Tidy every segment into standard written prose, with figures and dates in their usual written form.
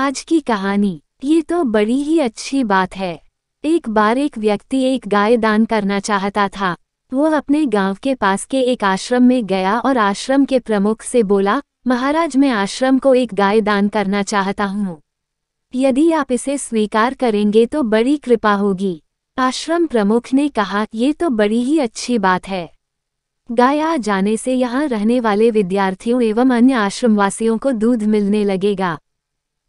आज की कहानी, ये तो बड़ी ही अच्छी बात है। एक बार एक व्यक्ति एक गाय दान करना चाहता था। वो अपने गांव के पास के एक आश्रम में गया और आश्रम के प्रमुख से बोला, महाराज, मैं आश्रम को एक गाय दान करना चाहता हूँ। यदि आप इसे स्वीकार करेंगे तो बड़ी कृपा होगी। आश्रम प्रमुख ने कहा, ये तो बड़ी ही अच्छी बात है। गाय आ जाने से यहाँ रहने वाले विद्यार्थियों एवं अन्य आश्रमवासियों को दूध मिलने लगेगा।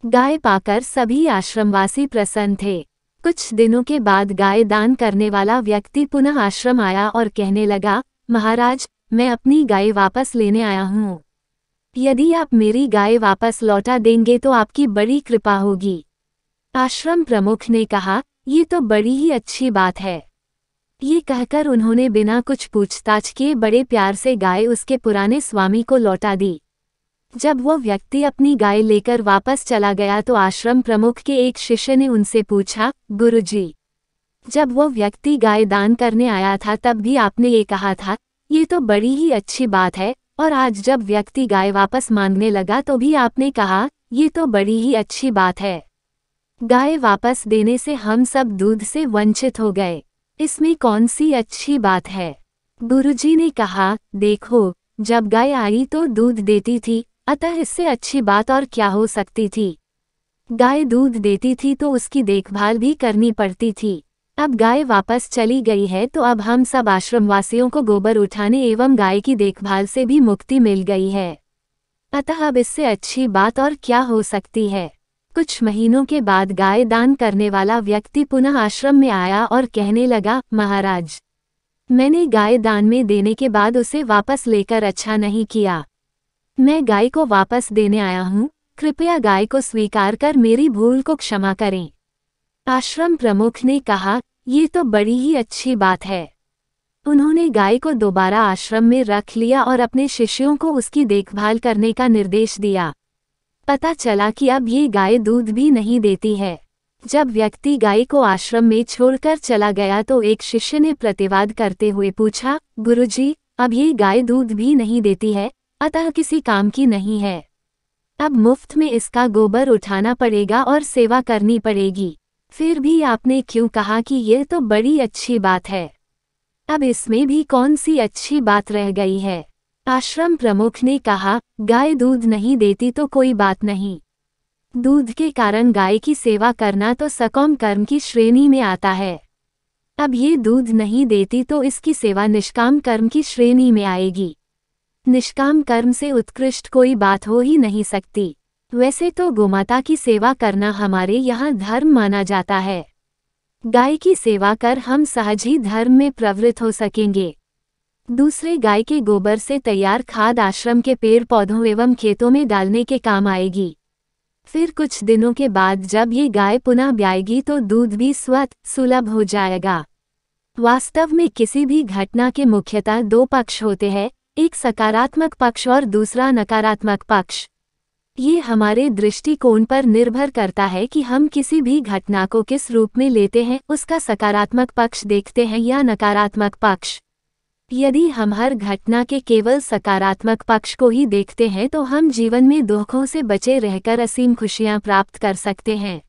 गाय पाकर सभी आश्रमवासी प्रसन्न थे। कुछ दिनों के बाद गाय दान करने वाला व्यक्ति पुनः आश्रम आया और कहने लगा, महाराज, मैं अपनी गाय वापस लेने आया हूँ। यदि आप मेरी गाय वापस लौटा देंगे तो आपकी बड़ी कृपा होगी। आश्रम प्रमुख ने कहा, ये तो बड़ी ही अच्छी बात है। ये कहकर उन्होंने बिना कुछ पूछताछ किए बड़े प्यार से गाय उसके पुराने स्वामी को लौटा दी। जब वो व्यक्ति अपनी गाय लेकर वापस चला गया तो आश्रम प्रमुख के एक शिष्य ने उनसे पूछा, गुरुजी, जब वो व्यक्ति गाय दान करने आया था तब भी आपने ये कहा था, ये तो बड़ी ही अच्छी बात है, और आज जब व्यक्ति गाय वापस मांगने लगा तो भी आपने कहा, ये तो बड़ी ही अच्छी बात है। गाय वापस देने से हम सब दूध से वंचित हो गए, इसमें कौन सी अच्छी बात है? गुरुजी ने कहा, देखो, जब गाय आई तो दूध देती थी, अतः इससे अच्छी बात और क्या हो सकती थी। गाय दूध देती थी तो उसकी देखभाल भी करनी पड़ती थी। अब गाय वापस चली गई है तो अब हम सब आश्रमवासियों को गोबर उठाने एवं गाय की देखभाल से भी मुक्ति मिल गई है। अतः अब इससे अच्छी बात और क्या हो सकती है। कुछ महीनों के बाद गाय दान करने वाला व्यक्ति पुनः आश्रम में आया और कहने लगा, महाराज, मैंने गाय दान में देने के बाद उसे वापस लेकर अच्छा नहीं किया। मैं गाय को वापस देने आया हूँ, कृपया गाय को स्वीकार कर मेरी भूल को क्षमा करें। आश्रम प्रमुख ने कहा, ये तो बड़ी ही अच्छी बात है। उन्होंने गाय को दोबारा आश्रम में रख लिया और अपने शिष्यों को उसकी देखभाल करने का निर्देश दिया। पता चला कि अब ये गाय दूध भी नहीं देती है। जब व्यक्ति गाय को आश्रम में छोड़कर चला गया तो एक शिष्य ने प्रतिवाद करते हुए पूछा, गुरुजी, अब ये गाय दूध भी नहीं देती है, अतः किसी काम की नहीं है। अब मुफ्त में इसका गोबर उठाना पड़ेगा और सेवा करनी पड़ेगी। फिर भी आपने क्यों कहा कि ये तो बड़ी अच्छी बात है? अब इसमें भी कौन सी अच्छी बात रह गई है? आश्रम प्रमुख ने कहा, गाय दूध नहीं देती तो कोई बात नहीं। दूध के कारण गाय की सेवा करना तो सकाम कर्म की श्रेणी में आता है। अब ये दूध नहीं देती तो इसकी सेवा निष्काम कर्म की श्रेणी में आएगी। निष्काम कर्म से उत्कृष्ट कोई बात हो ही नहीं सकती। वैसे तो गोमाता की सेवा करना हमारे यहाँ धर्म माना जाता है। गाय की सेवा कर हम सहज ही धर्म में प्रवृत्त हो सकेंगे। दूसरे गाय के गोबर से तैयार खाद आश्रम के पेड़ पौधों एवं खेतों में डालने के काम आएगी। फिर कुछ दिनों के बाद जब ये गाय पुनः ब्याएगी तो दूध भी स्वतः सुलभ हो जाएगा। वास्तव में किसी भी घटना के मुख्यतः दो पक्ष होते हैं, एक सकारात्मक पक्ष और दूसरा नकारात्मक पक्ष। ये हमारे दृष्टिकोण पर निर्भर करता है कि हम किसी भी घटना को किस रूप में लेते हैं, उसका सकारात्मक पक्ष देखते हैं या नकारात्मक पक्ष। यदि हम हर घटना के केवल सकारात्मक पक्ष को ही देखते हैं तो हम जीवन में दुखों से बचे रहकर असीम खुशियां प्राप्त कर सकते हैं।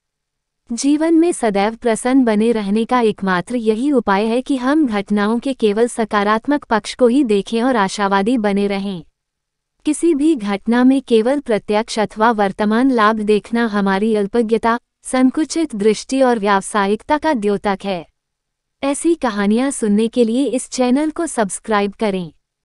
जीवन में सदैव प्रसन्न बने रहने का एकमात्र यही उपाय है कि हम घटनाओं के केवल सकारात्मक पक्ष को ही देखें और आशावादी बने रहें। किसी भी घटना में केवल प्रत्यक्ष अथवा वर्तमान लाभ देखना हमारी अल्पज्ञता, संकुचित दृष्टि और व्यावसायिकता का द्योतक है। ऐसी कहानियाँ सुनने के लिए इस चैनल को सब्सक्राइब करें।